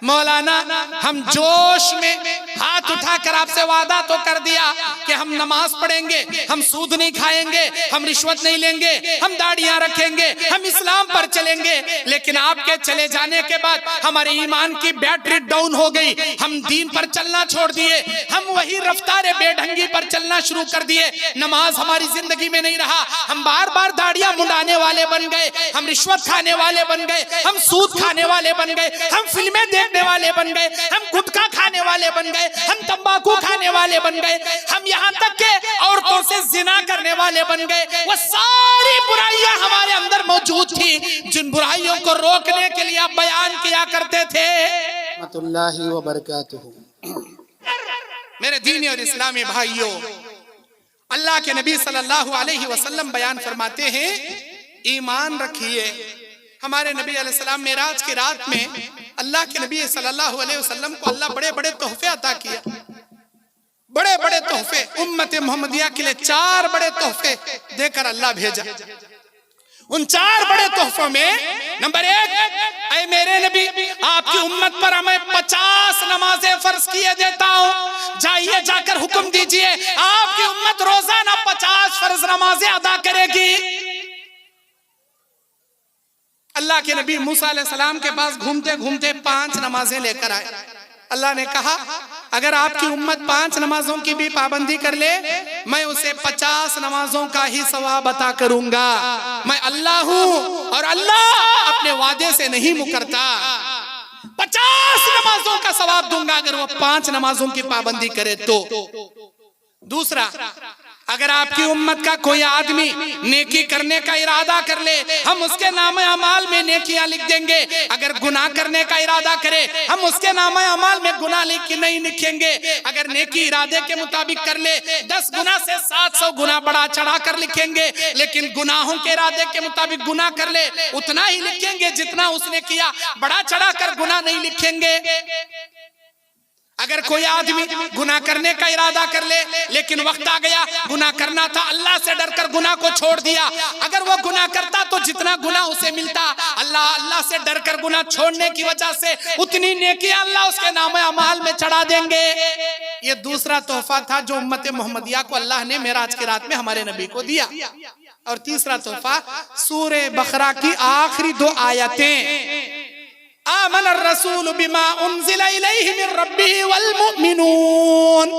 मौलाना हम जोश में हाथ उठाकर आपसे वादा तो कर दिया कि हम नमाज पढ़ेंगे, हम सूद नहीं खाएंगे, हम रिश्वत नहीं लेंगे, हम दाढ़ियां रखेंगे, हम इस्लाम पर चलेंगे, लेकिन आपके चले जाने के बाद हमारे ईमान की बैटरी डाउन हो गई, हम दीन पर चलना छोड़ दिए, हम वही रफ्तार बेढंगी पर चलना शुरू कर दिए, नमाज हमारी जिंदगी में नहीं रहा, हम बार बार दाढ़ियां मुंडाने वाले बन गए, हम रिश्वत खाने वाले बन गए, हम सूद खाने वाले बन गए, हम फिल्में देखने वाले बन गए, हम गुटखा खाने वाले बन गए, हम तंबाकू खाने वाले बन गए, हम यहाँ तक के औरतों से जिना करने वाले बन गए। वो सारी बुराइयां हमारे अंदर मौजूद थी, जिन बुराइयों को रोकने के लिए आप बयान किया करते थे। रहमतुल्लाहि व बरकातुहू। मेरे दीनी और इस्लामी भाइयों, अल्लाह के नबी सल्लल्लाहु अलैहि वसल्लम बयान फरमाते हैं, ईमान रखिए। हमारे नबी अलैहिस्सलाम मेराज की रात में अल्लाह के नबी सल्लल्लाहु अलैहि वसल्लम को अल्लाह बड़े बड़े तोहफे अता किया, बड़े बड़े तोहफे। उम्मत मोहम्मदिया के लिए 4 बड़े तोहफे देकर अल्लाह भेजा। उन 4 बड़े तोहफों में नंबर 1, ऐ मेरे नबी, आपकी उम्मत पर हमें 50 नमाजें फर्ज किए देता हूँ, जाइए जाकर हुक्म दीजिए, आपकी उम्मत रोजाना 50 फर्ज नमाजें अदा करेगी। अल्लाह के नबी मूसा अलैहिस्सलाम के पास घूमते घूमते 5 नमाजें लेकर आए। अल्लाह ने कहा, अगर आपकी उम्मत 5 नमाजों की भी पाबंदी कर ले, मैं उसे 50 नमाजों का ही सवाब अता करूंगा। मैं अल्लाह हूं और अल्लाह अपने वादे से नहीं मुकरता। 50 नमाजों का सवाब दूंगा अगर वो 5 नमाजों की पाबंदी करे तो। दूसरा, अगर आपकी उम्मत का कोई आदमी नेकी करने का इरादा कर ले, हम उसके नामे अमाल में नेकियां लिख देंगे। अगर गुनाह करने का इरादा करे, हम उसके नामे अमाल में गुनाह नहीं लिखेंगे। अगर नेकी इरादे के मुताबिक कर ले, 10 गुना से 700 गुना बढ़ा चढ़ा कर लिखेंगे, लेकिन गुनाहों के इरादे के मुताबिक गुनाह कर ले, उतना ही लिखेंगे जितना उसने किया, बढ़ा चढ़ा कर गुनाह नहीं लिखेंगे। अगर कोई आदमी गुनाह करने का इरादा कर ले, लेकिन वक्त आ गया गुनाह करना था, अल्लाह से डरकर गुनाह को छोड़ दिया, अगर वो गुनाह करता तो जितना गुनाह उसे मिलता, अल्लाह से डरकर गुनाह छोड़ने की वजह से उतनी नेकी अल्लाह उसके नामे अमाल में चढ़ा देंगे। ये दूसरा तोहफा था जो उम्मत मोहम्मदिया को अल्लाह ने मेराज की रात में हमारे नबी को दिया। और तीसरा तोहफा सूरे बकरा की आखिरी 2 आयतें, आमन रसूल बिमा उन्जिला इलैहि मिन रब्बिही वल मुमिनून,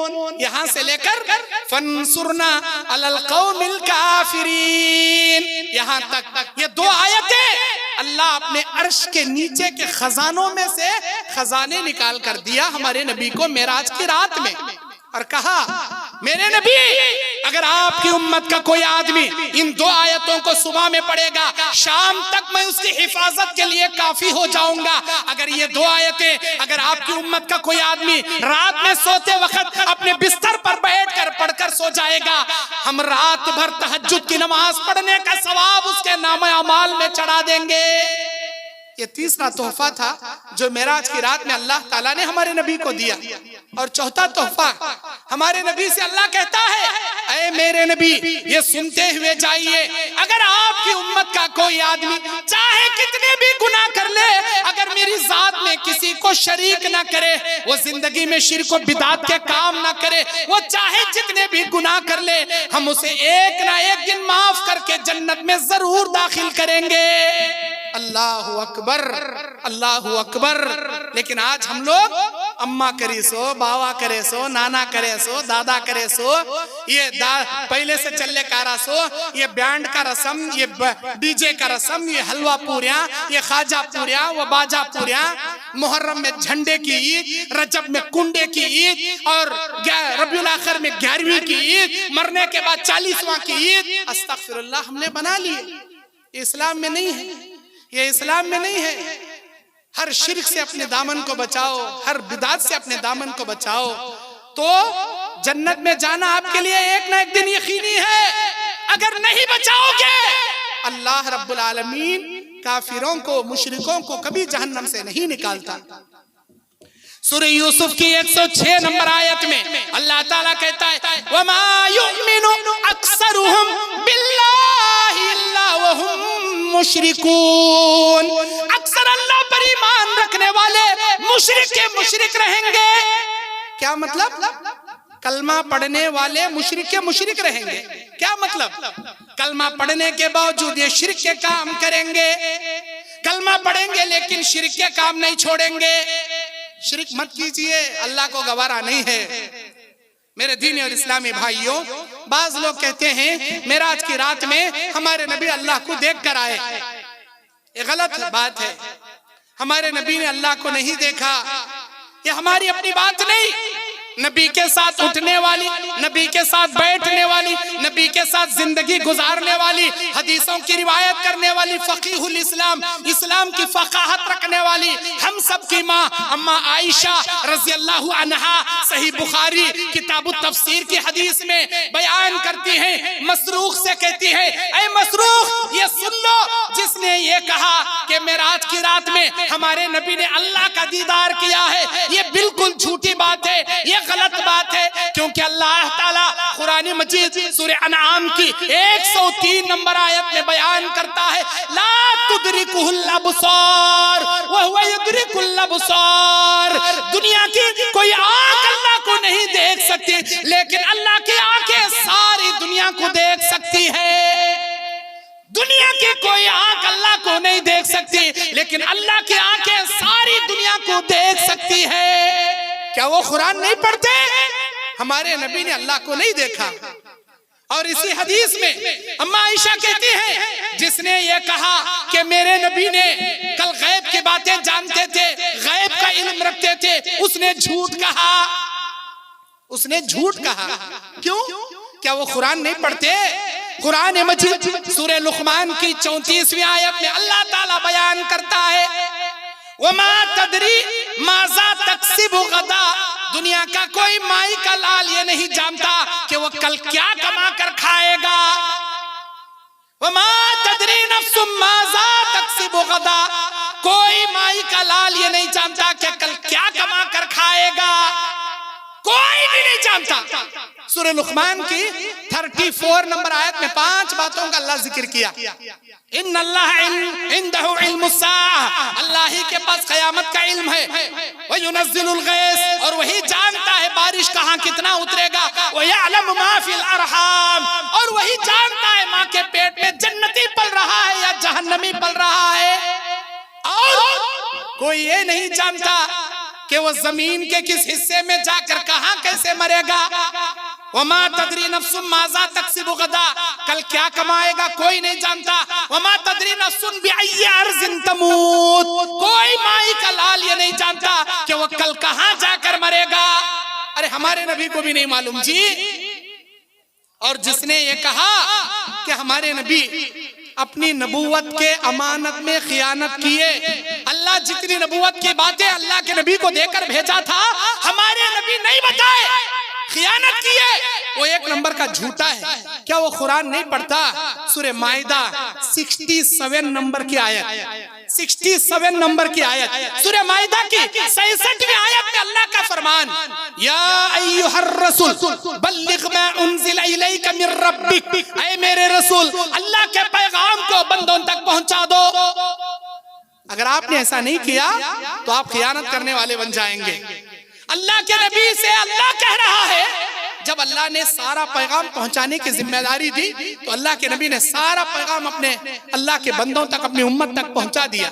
यहां से लेकर फंसुरना अलल कौमिल काफिरीन, यहां तक ये 2 आयतें अल्लाह अपने अर्श के नीचे के खजानों में से खजाने निकाल कर दिया हमारे नबी को मेराज की रात में, और कहा, मेरे नबी, अगर आपकी उम्मत का कोई आदमी इन 2 आयतों को सुबह में पढ़ेगा, शाम तक मैं उसकी हिफाजत के लिए काफी हो जाऊंगा। अगर ये 2 आयतें अगर आपकी उम्मत का कोई आदमी रात में सोते वक्त अपने बिस्तर पर बैठकर पढ़कर सो जाएगा, हम रात भर तहज्जुद की नमाज पढ़ने का सवाब उसके नामे अमाल में चढ़ा देंगे। ये तीसरा तोहफा था जो मेराज की रात में अल्लाह ताला ने हमारे नबी को दिया। और चौथा तोहफा, हमारे नबी से अल्लाह कहता है, ऐ मेरे नबी, ये सुनते हुए जाइए, अगर आपकी उम्मत का कोई आदमी चाहे कितने भी गुनाह कर ले, अगर मेरी जात में किसी को शरीक ना करे, वो जिंदगी में शिर्क और बिदात के काम ना करे, वो चाहे जितने भी गुनाह कर ले, हम उसे एक ना एक दिन माफ करके जन्नत में जरूर दाखिल करेंगे। अल्लाहु अकबर, अल्लाहु अकबर। लेकिन आज हम लोग अम्मा करे सो, बाबा करे सो, नाना करे सो, दादा करे सो, ये पहले से चलने का रसो, ये बैंड का रस्म, ये डीजे का रस्म, ये हलवा पूरियां, ये खाजा पूरियां, वो बाजा पूरियां, मुहर्रम में झंडे की ईद, रजब में कुंडे की ईद, और रबीउल आखिर में 11वीं की ईद, मरने के बाद 40वां की ईद, अस्तगफिरुल्लाह हमने बना लिए। इस्लाम में नहीं है, ये इस्लाम में नहीं है। हर शिर्क से अपने दामन को बचाओ, हर बिदात से अपने दामन को बचाओ, तो जन्नत में जाना आपके लिए एक ना एक दिन यकीनी है। अगर नहीं बचाओगे, अल्लाह रब्बुल आलमीन काफिरों को, मुशरिकों को कभी जहन्नम से नहीं निकालता। सूरह यूसुफ की 106 नंबर आयत में अल्लाह ताला कहता है, वमा युमिनु अक्सरुहुम बिल्लाहि इल्ला वहुम मुशरिकून, अक्सर अल्लाह पर पर ईमान रखने वाले मुशरिक के मुशरिक रहेंगे। क्या मतलब? कलमा पढ़ने वाले मुशरिक के मुशरिक रहेंगे। क्या मतलब? कलमा पढ़ने के बावजूद ये शिर्क के काम करेंगे। कलमा पढ़ेंगे लेकिन शिर्क के काम नहीं छोड़ेंगे। शिर्क मत कीजिए, अल्लाह को गवारा नहीं है। मेरे दीनी और इस्लामी भाइयों, बाज लोग कहते हैं मेराज की रात में हमारे नबी अल्लाह को देख कर आए। ये गलत बात है। हमारे नबी ने अल्लाह को नहीं देखा। ये हमारी अपनी बात नहीं। नबी के साथ उठने वाली, नबी के साथ बैठने वाली, नबी के साथ जिंदगी गुजारने वाली, हदीसों की रिवायत करने वाली, फकीहुल इस्लाम, इस्लाम की फकाहत रखने वाली, हम सब की माँ अम्मा आयशा रज़ी अल्लाहु अन्हा सही बुखारी किताबु तफसीर की हदीस में बयान करती हैं। मसरूख से कहती है, ऐ मसरूख ये सुन लो, जिसने ये कहा कि मेराज की रात में हमारे नबी ने अल्लाह का दीदार किया है, ये बिल्कुल झूठी बात है, ये गलत बात है। क्योंकि अल्लाह ताला कुरान मजीद सूरह अनआम की 103 नंबर आयत में बयान करता है, ला तुदरिकुहुल अबसार व हुवा युदरिकुल अबसार। दुनिया की कोई आंख अल्लाह को नहीं देख सकती, लेकिन अल्लाह की आंखें सारी दुनिया को देख सकती है। दुनिया की कोई आंख अल्लाह को नहीं देख सकती, लेकिन अल्लाह की आंखें सारी दुनिया को देख सकती है। क्या वो कुरान नहीं पढ़ते? हमारे नबी ने अल्लाह को नहीं देखा। और इसी हदीस में अम्मा आयशा कहती है, जिसने ये कहा कि मेरे नबी ने कल गैब की बातें जानते थे, गैब का इल्म रखते थे, उसने झूठ कहा। उसने झूठ कहा। क्यों? क्या वो कुरान नहीं पढ़ते? कुरान मजीद सूरह लुक़मान की 34वीं आयत में अल्लाह ताला बयान करता है, वमा तदरी माज़ा तक्सिबु गदा। दुनिया का कोई माई का लाल ये नहीं जानता कि वो कल क्या कमा कर खाएगा। वमा तदरी नफ्सुम माज़ा तक्सिबु गदा। कोई माई का लाल ये नहीं जानता कि कल क्या कमा कर खाएगा। कोई भी नहीं जानता। सूरह लुक़मान की 34 नंबर आयत में 5 बातों का अल्लाह जिक्र किया। इन्नल्लाह इंदहु इल्मुस्साअह, अल्लाह ही के पास क़यामत का इल्म है। व युनज़्ज़िलुल गैस, और वही जानता है बारिश कहाँ कितना उतरेगा। व यअलमु मा फिल अरहाम, और वही जानता है माँ के पेट में जन्नती पल रहा है या जहन्नमी पल रहा है। और कोई ये नहीं जानता कि वो जमीन के किस हिस्से में जाकर कहां कैसे मरेगा। वमा तदरी नफ्सुम माज़ा तक्सिबु गदा, कल क्या कमाएगा कोई नहीं जानता। वमा तदरी नफ्सुन बिअय्यि अर्ज़िन तमूत, कोई माई का लाल ये नहीं जानता कि वो कल कहां जाकर मरेगा। अरे हमारे नबी को भी नहीं मालूम जी। और जिसने ये कहा कि हमारे नबी अपनी नबूवत के अमानत में खियानत किए, अल्लाह जितनी नबूवत की बातें अल्लाह के नबी को देकर भेजा था, हमारे नबी नहीं बताए, खियानत किए, वो एक नंबर का झूठा है। क्या वो कुरान नहीं पढ़ता? सूरह माइदा 67 नंबर की आयत, 67 नंबर की आयत, सूरह माइदा की 66वीं आयत में अल्लाह का फरमान, या अय्युहर रसूल बल्लिग मा उन्ज़िला इलैका मिर रब्बिक, ऐ मेरे रसूल अल्लाह के पैगाम को बंदों तक पहुंचा दो। अगर आपने ऐसा नहीं किया तो आप खियानत करने वाले बन जाएंगे। अल्लाह के नबी से अल्लाह कह रहा है, जब अल्लाह ने सारा पैगाम पहुंचाने की जिम्मेदारी दी तो अल्लाह के नबी ने सारा पैगाम अपने अल्लाह के बंदों तक, अपनी उम्मत तक पहुंचा दिया।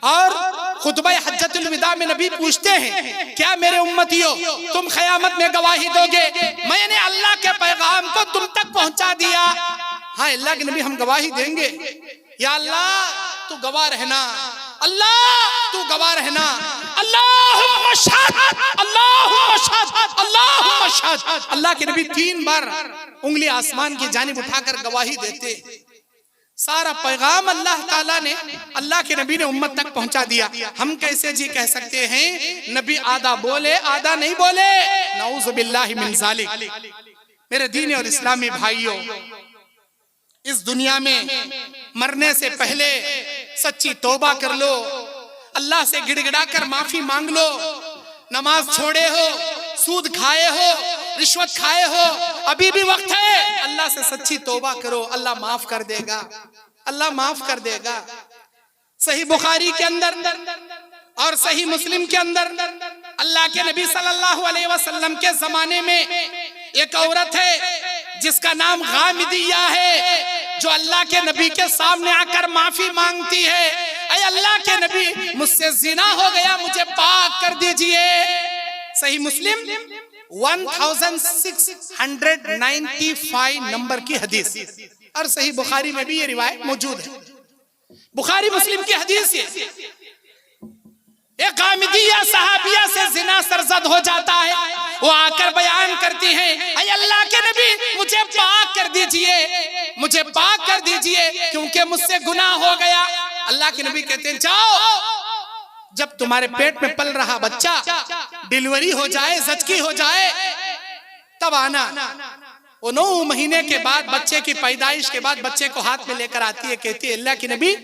और खुतबा हज्जतुल विदा में नबी पूछते हैं, क्या मेरे उम्मतियों तुम क़यामत में गवाही दोगे मैंने अल्लाह के पैगाम को तुम तक पहुंचा दिया? हाँ अल्लाह के नबी हम गवाही देंगे। या अल्लाह तू गवाह रहना, अल्लाह तू गवाह रहना, अल्लाहुम्मा शहद, अल्लाहुम्मा शहद, अल्लाहुम्मा शहद। अल्लाह के नबी 3 बार उंगली आसमान की जानिब उठाकर गवाही देते। सारा पैगाम अल्लाह ताला ने अल्लाह के नबी ने उम्मत तक पहुंचा दिया। हम कैसे जी कह सकते हैं नबी आधा बोले आधा नहीं बोले? नऊज़ु बिल्लाहि मिन ज़ालिक। मेरे दीनी और इस्लामी भाइयों, इस दुनिया में मरने से पहले सच्ची तौबा कर लो, अल्लाह से गिड़गिड़ा कर माफी मांग लो। नमाज छोड़े हो, सूद खाए हो, रिश्वत खाए हो, अभी भी वक्त है, अल्लाह से सच्ची तौबा करो, अल्लाह माफ कर देगा, अल्लाह माफ कर देगा। सही बुखारी के अंदर और सही मुस्लिम के अंदर अल्लाह के नबी सल्लल्लाहु अलैहि वसल्लम के जमाने में एक औरत है जिसका नाम गामिदिया है, जो अल्लाह के नबी के सामने आकर माफी मांगती है, ऐ अल्लाह के नबी मुझसे जिना हो गया, मुझे पाक कर दीजिए। सही मुस्लिम 1695 नंबर की हदीस और सही बुखारी में भी ये रिवायत मौजूद है। बुखारी मुस्लिम की हदीस है। एक गामिदिया सहाबिया से जिना सरजद हो जाता है, वो आकर बयान करती हैं, ऐ अल्लाह के नबी मुझे पाक कर दीजिए, मुझे पाक कर दीजिए क्योंकि मुझसे गुनाह हो गया। अल्लाह के नबी कहते हैं जाओ, जब तुम्हारे पेट में पल रहा बच्चा डिलीवरी हो जाए, जचकी हो जाए, तब आना। वो 9 महीने के बाद बच्चे की पैदाइश के बाद बच्चे को हाथ में लेकर आती है, कहती है अल्लाह की नबी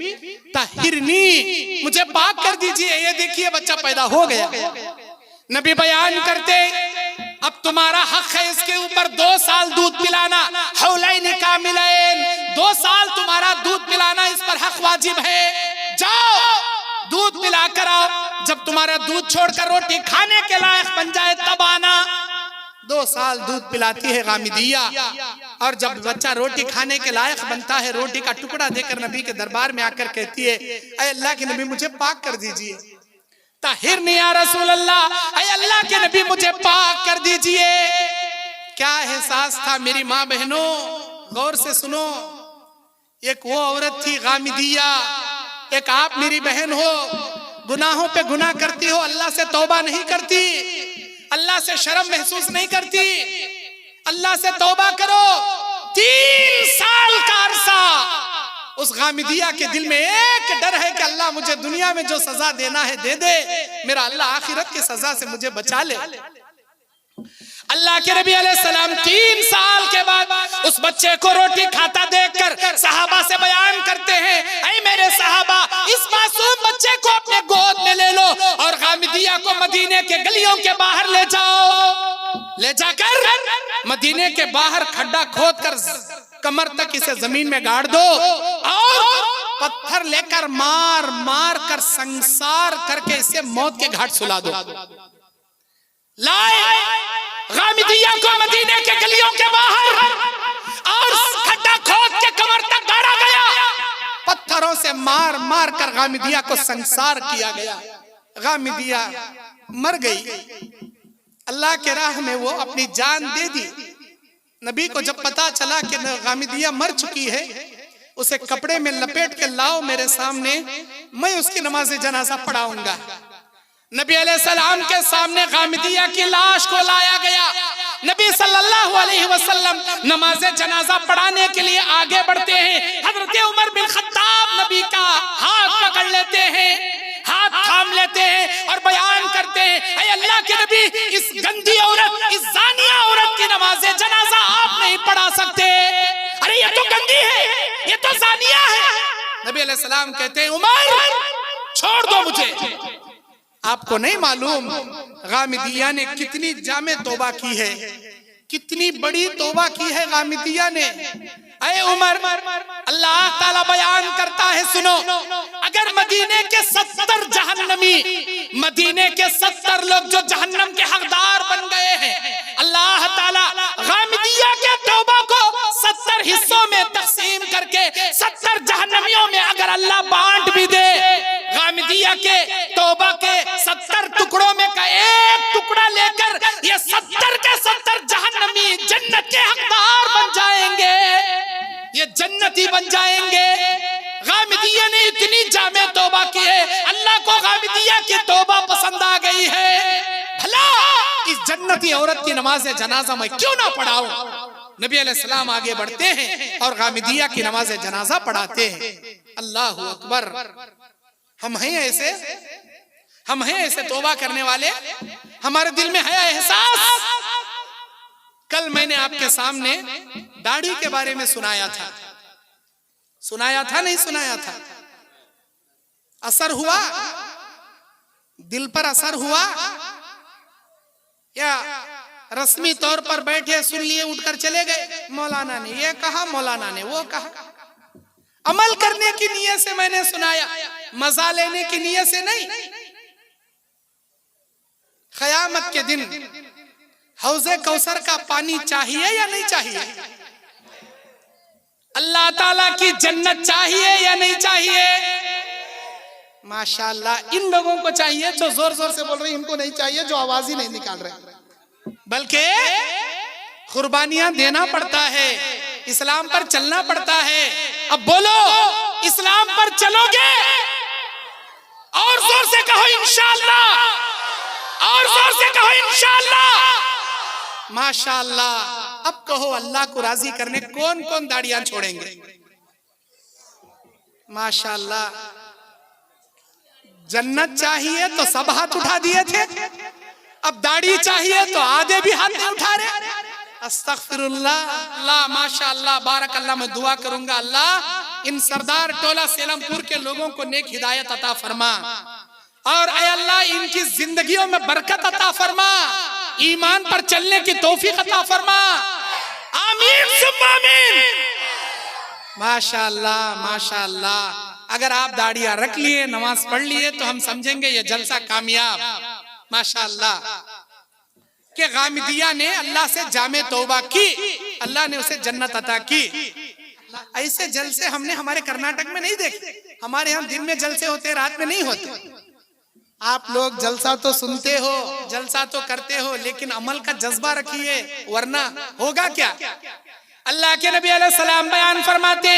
ताहिरनी, मुझे पाक कर दीजिए, ये देखिए बच्चा पैदा हो गया। नबी बयान करते अब तुम्हारा हक है इसके ऊपर 2 साल दूध पिलाना, हौलैन कामिलैन, 2 साल तुम्हारा दूध पिलाना इस पर हक वाजिब है। जाओ दूध पिला कर आओ, जब तुम्हारा दूध छोड़कर रोटी खाने के लायक बन जाए तब आना। 2 साल दूध पिलाती है गामिदिया, और जब बच्चा रोटी खाने के लायक बनता है, रोटी का टुकड़ा देकर नबी के दरबार में आकर कहती है ऐ अल्लाह के नबी मुझे पाक कर दीजिए। ताहिरनी या रसूल अल्लाह, ऐ अल्लाह के नबी मुझे पाक कर दीजिए। क्या एहसास था मेरी माँ बहनों, गौर से सुनो। एक वो औरत थी गामिदिया, एक आप मेरी बहन हो, गुनाहों पे गुनाह करती हो, अल्लाह से तौबा नहीं करती, अल्लाह से शर्म महसूस नहीं करती। अल्लाह से तौबा करो। 3 साल का अरसा उस गामिदिया के दिल में एक डर है कि अल्लाह मुझे दुनिया में जो सजा देना है दे दे, मेरा अल्लाह आखिरत की सजा से मुझे बचा ले। अल्लाह के नबी अलैहिस्सलाम 3 साल के बाद उस बच्चे को रोटी खाता देखकर सहाबा से बयान करते हैं, ऐ मेरे सहाबा इस मासूम बच्चे को अपने गोद में ले लो और गामिदिया को मदीने के गलियों के बाहर ले जाओ। ले जाकर मदीने के बाहर खड्डा खोदकर कमर तक इसे जमीन में गाड़ दो और पत्थर लेकर मार मार कर संसार करके इसे मौत के घाट सुला दो। लाए गामिदिया को मदीने के गलियों के बाहर और खड्डा खोद के कमर तक गाड़ा गया, पत्थरों से मार मार कर गामिदिया को संसार किया गया। गामिदिया मर गई। अल्लाह के राह में वो अपनी जान दे दी। नबी को जब पता चला कि गामिदिया मर चुकी है, उसे कपड़े में लपेट के लाओ मेरे सामने, मैं उसकी नमाज जनाजा पढ़ाऊंगा। नबी अलैहिस्सलाम के सामने गामिदिया की लाश को लाया गया। नबी सल्लल्लाहु अलैहि वसल्लम नमाज जनाजा पढ़ाने के लिए आगे बढ़ते हैं। हजरत उमर बिन खत्ताब नबी का हाथ पकड़ लेते हैं, हाथ थाम लेते हैं और बयान करते हैं, ऐ अल्लाह के नबी इस गंदी औरत, इस जानिया औरत की नमाज जनाजा आप नहीं पढ़ा सकते। अरे ये तो गंदी है, ये तो जानिया है। नबी अलैहिस्सलाम कहते हैं उमर छोड़ दो मुझे। आपको नहीं मालूम गामिदिया ने कितनी जामे तौबा की है, कितनी बड़ी तौबा की है गामिदिया ने। ऐ उमर, अल्लाह ताला बयान करता है सुनो, अगर मदीने के 70 जहन्नमी, मदीने के 70 लोग जो जहन्नम के हकदार बन गए हैं, अल्लाह ताला गामिदिया के तौबा को 70 हिस्सों में तकसीम करके 70 जहन्नमियों में अगर अल्लाह बांट भी दे, गामिदिया के तौबा के 70 टुकड़ों में का एक टुकड़ा लेकर ये 70 के 70 जहन्नमी जन्नत के हकदार बन जाएंगे, ये जन्नती बन जाएंगे। गामिदिया ने इतनी जामे तौबा की है, अल्लाह को गामिदिया की तौबा पसंद आ गई है। भला इस जन्नती औरत की नमाज जनाजा मैं क्यों ना पढ़ाऊं। नबी अलैहिस्सलाम आगे बढ़ते हैं और गामिदिया की नमाज जनाजा पढ़ाते हैं। अल्लाह अकबर। हम हैं ऐसे, हम हैं ऐसे तौबा करने वाले, हमारे दिल में है एहसास। कल मैंने आपके सामने दाढ़ी के बारे में सुनाया था, नहीं सुनाया था? असर हुआ, दिल पर असर हुआ, या रस्मी तौर पर बैठे सुन लिए उठकर चले गए? मौलाना ने ये कहा, मौलाना ने वो कहा। अमल करने की नीयत से मैंने सुनाया, मजा लेने की नीयत से नहीं। क़यामत के दिन हौज़े कौसर का पानी चाहिए या नहीं चाहिए? अल्लाह ताला की जन्नत चाहिए या नहीं चाहिए? माशाअल्लाह, इन लोगों को चाहिए जो जोर जोर से बोल रहे हैं, इनको नहीं चाहिए जो आवाज ही नहीं निकाल रहे। बल्कि कुर्बानियां देना पड़ता है, इस्लाम पर चलना पड़ता है। अब बोलो, इस्लाम पर चलोगे? और जोर से कहो इंशाअल्लाह, और जोर से कहो इंशाअल्लाह। माशाअल्लाह। अब कहो, अल्लाह को राजी करने कौन कौन दाढ़ियां छोड़ेंगे? माशाअल्लाह। जन्नत चाहिए तो सब हाथ उठा दिए थे, अब दाढ़ी चाहिए तो आधे भी हाथ नहीं उठा रहे। अस्तगफिरुल्लाह। अल्लाह माशाअल्लाह, बारकल्लाह। मैं दुआ करूंगा, अल्लाह इन सरदार टोला सेलमपुर के लोगों को नेक हिदायत अता फरमा, और ऐ अल्लाह इनकी जिंदगियों में बरकत अता फरमा, ईमान पर चलने की तौफीक अता फरमा। आमीन सुम्मा आमीन। माशाअल्लाह माशाअल्लाह। अगर आप दाढ़ियां रख लिए, नमाज पढ़ लिए, तो हम समझेंगे ये जलसा कामयाब। माशाअल्लाह। कि गामिदिया ने अल्लाह से जामे तौबा की, अल्लाह ने उसे जन्नत अता की। ऐसे जलसे हमने हमारे कर्नाटक में नहीं देखे। हमारे यहाँ दिन में जलसे होते, रात में नहीं होते। आप लोग जलसा तो सुनते हो, जलसा तो करते हो, लेकिन अमल का जज्बा रखिए, वरना होगा क्या? अल्लाह के नबी अलैहिस्सलाम बयान फरमाते,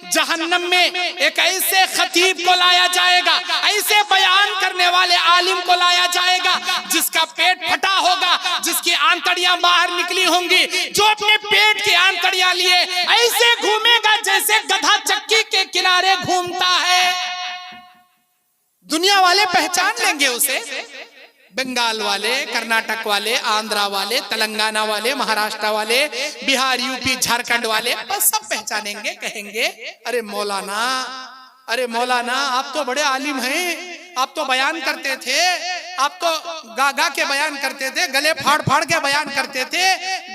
जहन्नम में एक ऐसे खतीब को लाया जाएगा, ऐसे बयान करने वाले आलिम को लाया जाएगा जिसका पेट फटा होगा, जिसकी आंतड़ियां बाहर निकली होंगी, जो अपने पेट की आंतड़ियां लिए ऐसे घूमेगा जैसे गधा चक्की के किनारे घूमता है। दुनिया वाले पहचान लेंगे उसे, बंगाल वाले, कर्नाटक वाले, आंध्रा वाले, तेलंगाना वाले, महाराष्ट्र वाले, बिहार, यूपी, झारखंड वाले, बस सब पहचानेंगे। कहेंगे, अरे मौलाना, अरे मौलाना, आप तो बड़े आलिम हैं, आप तो बयान करते थे, आप तो गा गा के बयान करते थे, गले फाड़ फाड़ के बयान करते थे,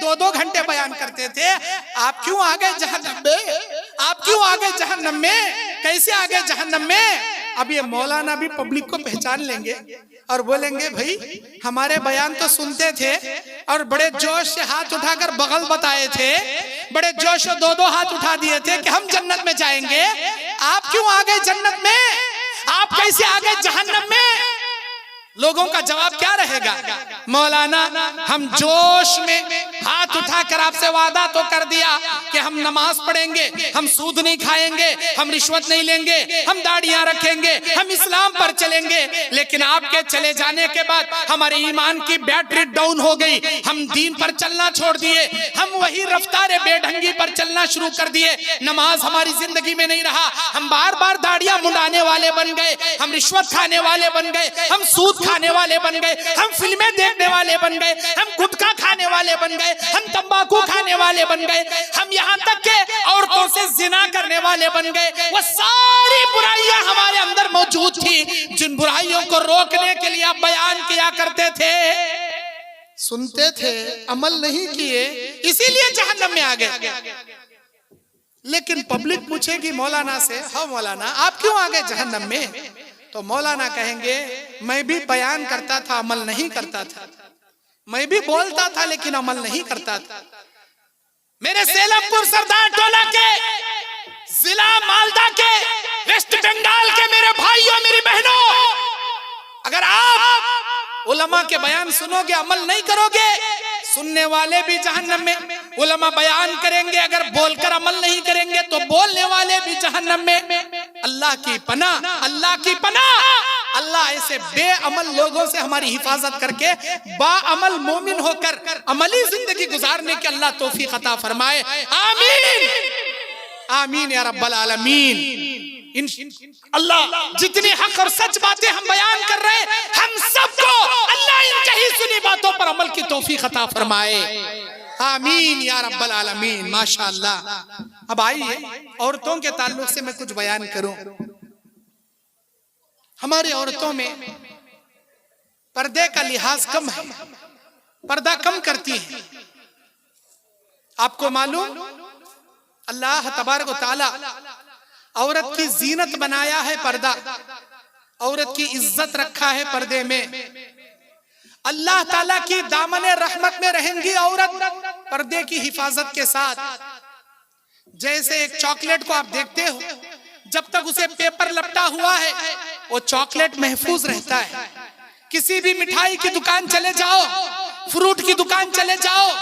2-2 घंटे बयान करते थे, आप क्यों आ गए जहन्नम में? आप क्यों आ गए जहन्नम में? कैसे आ गए जहन्नम में? अब ये मौलाना भी पब्लिक को पहचान लेंगे और बोलेंगे, भाई हमारे बयान तो सुनते थे और बड़े जोश से हाथ उठाकर बगल बताए थे, बड़े जोश से 2-2 हाथ उठा दिए थे कि हम जन्नत में जाएंगे। आप क्यों आ गए जन्नत में? आप कैसे आ गए जहन्नम में? लोगों का जवाब क्या रहेगा? मौलाना, हम जोश में हाथ उठाकर आपसे वादा तो कर दिया कि हम नमाज पढ़ेंगे, हम सूद नहीं खाएंगे, हम रिश्वत नहीं लेंगे, हम दाढ़ियां रखेंगे, हम इस्लाम पर चलेंगे, लेकिन आपके चले जाने के बाद हमारे ईमान की बैटरी डाउन हो गई, हम दीन पर चलना छोड़ दिए, हम वही रफ्तार बेढंगी पर चलना शुरू कर दिए, नमाज हमारी जिंदगी में नहीं रहा, हम बार बार दाढ़ियां मुंडाने वाले बन गए, हम रिश्वत खाने वाले बन गए, हम सूद खाने वाले बन गए, हम फिल्में देखने वाले बन गए, हम गुटखा खाने वाले बन गए, हम तंबाकू खाने वाले बन गए, हम यहाँ तक के औरतों से जिना करने वाले बन गए। वो सारी बुराइयां हमारे अंदर मौजूद थी, जिन बुराइयों को रोकने के लिए आप बयान किया करते थे, सुनते थे, अमल नहीं किए, इसीलिए जहन्नम में आ गए। लेकिन पब्लिक पूछेगी मौलाना से, हाँ मौलाना आप क्यों आ गए जहन्नम में? तो मौलाना कहेंगे, मैं भी बयान करता था, अमल नहीं करता था, मैं भी बोलता था लेकिन अमल नहीं करता था। मेरे सेलमपुर सरदार टोला के, जिला मालदा के, वेस्ट बंगाल के मेरे भाइयों, मेरी बहनों, अगर आप उलमा के बयान सुनोगे, अमल नहीं करोगे, सुनने वाले भी जहन्नम में। उलमा बयान करेंगे, अगर बोलकर अमल नहीं करेंगे तो बोलने वाले भी जहन्नम में। अल्लाह की पनाह, अल्लाह की पनाह। अल्लाह ऐसे बेअमल लोगों से हमारी हिफाजत करके बाअमल मोमिन होकर अमली जिंदगी गुजारने की अल्लाह तौफीक अता फरमाए। आमीन आमीन या रब्बल आलमीन। अल्लाह जितनी हक और सच बातें हम बयान कर रहे हैं, हम सबको अल्लाह इन कही सुनी बातों पर अमल की तौफीक अता फरमाए। आमीन या रब्बल आलमीन। माशाअल्लाह। अब आइए औरतों के ताल्लुक से मैं कुछ बयान करूं। हमारी औरतों में पर्दे का लिहाज कम है, पर्दा कम करती है। आपको मालूम, अल्लाह तबारक व तआला औरत की जीनत बनाया है पर्दा, औरत की इज्जत रखा है पर्दे में। अल्लाह ताला की दामने रहमत में रहेंगी औरत पर्दे की हिफाजत के साथ। जैसे एक चॉकलेट को आप देखते हो, जब तक उसे पेपर लपटा हुआ है वो चॉकलेट महफूज रहता है। किसी भी मिठाई की दुकान चले जाओ, फ्रूट की दुकान चले जाओ,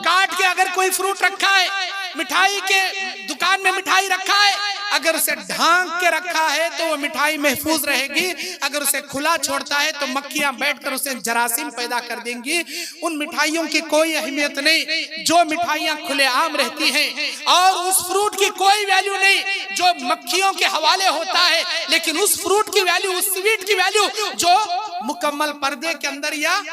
काट के अगर कोई फ्रूट रखा है, मिठाई के दुकान में मिठाई रखा है, अगर उसे ढांक के रखा है तो वो मिठाई महफूज रहेगी। अगर उसे खुला छोड़ता है तो मक्खियां बैठकर उसे जरासीम पैदा कर देंगी। उन मिठाइयों की कोई अहमियत नहीं जो मिठाइयां खुलेआम रहती हैं, और उस फ्रूट की कोई वैल्यू नहीं जो मक्खियों के हवाले होता है। लेकिन उस फ्रूट की वैल्यू, उस स्वीट की वैल्यू जो मुकम्मल पर्दे के अंदर या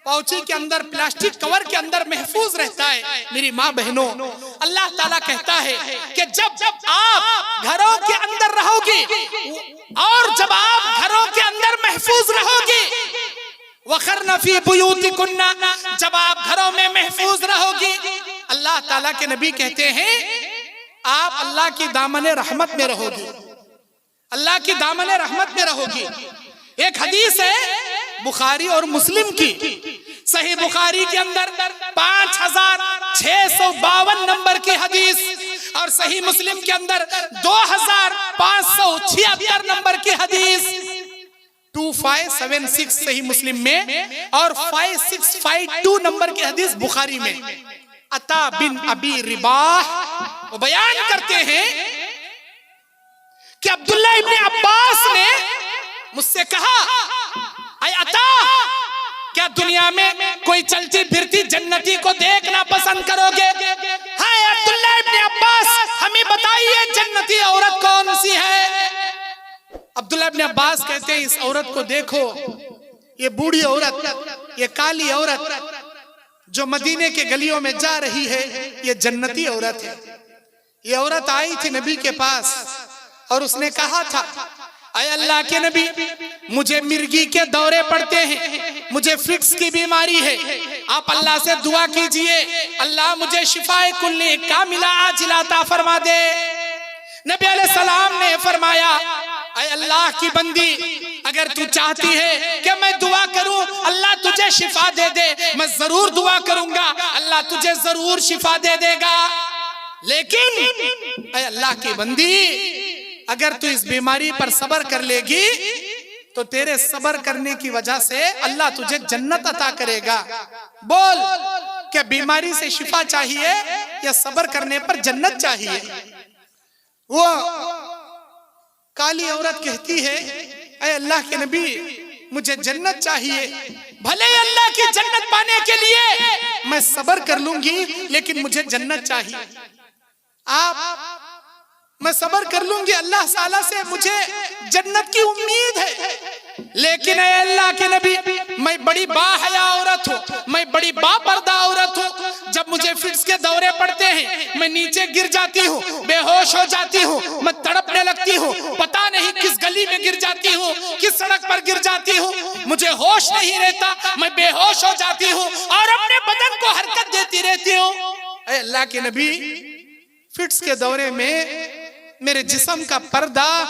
पाउची के अंदर, प्लास्टिक कवर के अंदर महफूज रहता है। मेरी माँ बहनों, अल्लाह ताला कहता है कि जब आप घरों के अंदर रहोगी और जब आप घरों के अंदर महफूज रहोगी, वखरना फी बुयूतिकुन्ना, जब आप घरों में महफूज रहोगी, अल्लाह ताला के नबी कहते हैं आप अल्लाह की दामने रहमत में रहोगी, अल्लाह की दामने रहमत में रहोगी। एक हदीस है बुखारी और मुस्लिम की, सही बुखारी के अंदर 5652 नंबर की हदीस और सही मुस्लिम के अंदर 2576 नंबर की हदीस, 2576 सही मुस्लिम में और 5652 नंबर की हदीस बुखारी में। अता बिन अबी रिबाह वो बयान करते हैं कि अब्दुल्लाह इब्ने अब्बास ने मुझसे कहा, अय अता, क्या दुनिया में कोई चलती फिरती जन्नती को देखना पसंद करोगे? हाय अब्दुल्लाह इब्ने अब्बास, हमें बताइए जन्नती औरत कौन सी है? अब्दुल्लाह इब्ने अब्बास कहते हैं इस औरत को देखो, ये बूढ़ी औरत, ये काली औरत जो मदीने के गलियों में जा रही है, ये जन्नती औरत है। ये औरत आई थी नबी के पास और उसने कहा था, अय अल्लाह के नबी, मुझे मिर्गी के दौरे पड़ते हैं, मुझे फिक्स की बीमारी है, आप अल्लाह से दुआ कीजिए, अल्लाह मुझे शिफाए कुल्ली कामिला आजिला अता फरमा दे। नबी अलैहि सलाम ने फरमाया, अय अल्लाह की बंदी, अगर तू चाहती है कि मैं दुआ करूं अल्लाह तुझे शिफा दे दे, मैं जरूर दुआ करूंगा, अल्लाह तुझे जरूर शिफा दे देगा। लेकिन अय अल्लाह की बंदी, अगर तू इस बीमारी पर सब्र कर लेगी तो तेरे सब्र करने की वजह से अल्लाह तुझे जन्नत अता करेगा। बोल, क्या बीमारी से शिफा चाहिए या सब्र करने पर जन्नत चाहिए? वो काली औरत कहती है, अय अल्लाह के नबी, मुझे जन्नत चाहिए, भले अल्लाह की जन्नत पाने के लिए मैं सब्र कर लूंगी, लेकिन मुझे जन्नत चाहिए। मैं सब्र कर लूंगी, अल्लाह ताला से मुझे जन्नत की उम्मीद है, लेकिन अल्लाह के नबी, मैं बड़ी बाहया औरत हूँ, मैं बड़ी बापर्दा औरत हूँ। जब मुझे फिट्स के दौरे पड़ते हैं, मैं नीचे गिर जाती हूँ, बेहोश हो जाती हूँ, मैं तड़पने लगती हूँ, पता नहीं किस गली में गिर जाती हूँ, किस सड़क पर गिर जाती हूँ, मुझे होश नहीं रहता, मैं बेहोश हो जाती हूँ और अपने बदन को हरकत देती रहती हूँ। अल्लाह के नबी, फिट्स के दौरे में मेरे जिस्म का पर्दा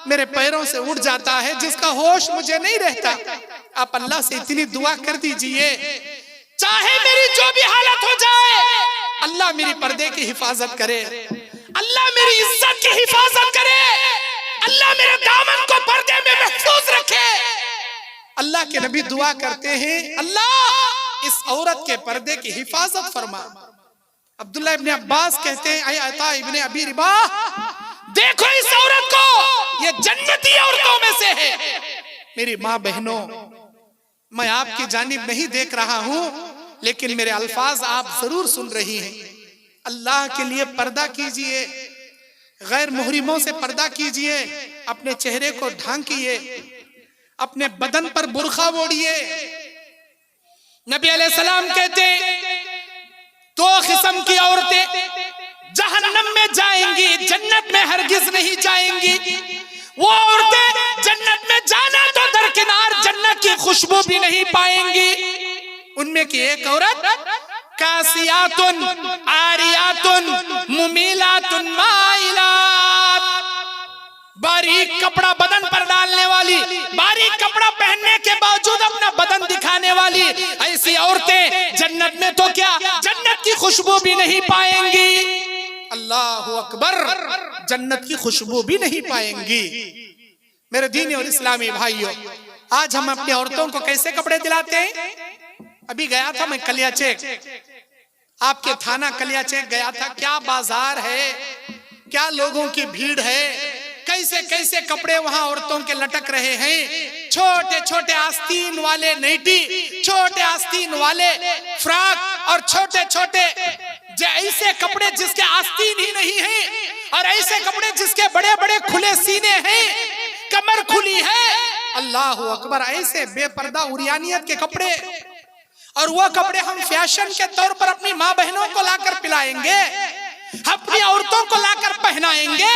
मेरे पैरों से उड़ जाता है, जिसका होश मुझे नहीं रहता। आप अल्लाह से इतनी दुआ कर दीजिए, चाहे मेरी जो भी हालत हो जाए, अल्लाह मेरी पर्दे की हिफाजत करे, अल्लाह मेरी इज्जत की हिफाजत करे, अल्लाह मेरे दामन को पर्दे में महफूज रखे। अल्लाह के नबी दुआ करते हैं, अल्लाह इस औरत के पर्दे की हिफाजत फरमा। अब्दुल्ला इब्ने अब्बास कहते हैं, अय अता इब्ने अबी रिबाह, देखो इस औरत को, ये जन्नती औरतों में से है। मेरी माँ बहनों, मैं आपकी जानिब नहीं देख रहा हूँ, लेकिन मेरे अल्फाज आप जरूर सुन रही हैं। अल्लाह के लिए पर्दा कीजिए, गैर मुहरिमों से पर्दा कीजिए, अपने चेहरे को ढांकिए, अपने बदन पर बुर्खा ओढ़िए। नबी अलैहिस्सलाम कहते, दो किस्म की औरतें जहन्नम में जाएंगी, जन्नत में हरगिज नहीं जाएंगी। वो औरतें जन्नत में जाना तो दरकिनार, जन्नत की खुशबू भी नहीं पाएंगी। उनमें की एक औरत कासियातुन आरियातुन मुमीलातुन माइलात, बारीक कपड़ा बदन पर डालने वाली, बारीक कपड़ा पहनने के बावजूद अपना बदन दिखाने वाली ऐसी औरतें जन्नत में तो क्या, जन्नत की खुशबू भी नहीं पाएंगी। अल्लाह अकबर, जन्नत की खुशबू भी नहीं पाएंगी। मेरे दीनी और इस्लामी भाइयों, आज हम अपनी औरतों को कैसे कपड़े दिलाते हैं? अभी गया था मैं कलियाचेक, आपके थाना कलियाचेक गया था। क्या बाजार है, क्या लोगों की भीड़ है, कैसे कैसे कपड़े वहां औरतों के लटक रहे हैं। छोटे छोटे आस्तीन वाले नाइटी, छोटे आस्तीन वाले फ्रॉक और छोटे छोटे ऐसे कपड़े जिसके आस्तीन ही नहीं है, और ऐसे कपड़े जिसके बड़े बड़े खुले सीने हैं, कमर खुली है। अल्लाह अकबर, ऐसे बेपर्दा उरियानियत के कपड़े, और वो कपड़े हम फैशन के तौर पर अपनी माँ बहनों को लाकर पिलाएंगे, अपनी औरतों को लाकर पहनाएंगे।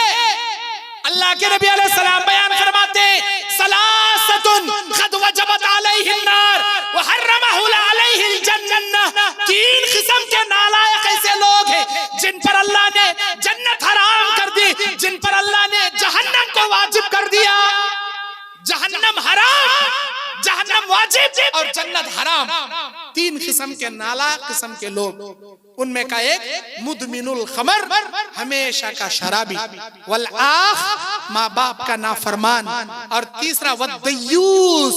अल्लाह के नबी अलैहि सलाम बयान फरमाते, सलासतुन क़द वजबत अलैहिन नार व हर्रमहु अलैहिल जन्नह। तीन किस्म के नालायक ऐसे लोग हैं जिन पर अल्लाह ने जन्नत हराम कर दी, जिन पर अल्लाह ने जहन्नम को वाजिब कर दिया। जहन्नम हराम, जहन्नम वाजिब और जन्नत हराम। तीन किस्म के नालायक किस्म के लोग। उनमें का एक मुदमिनुल खमर, हमेशा का शराबी, वल आख, माँ बाप का नाफरमान, और तीसरा वद्दयूस,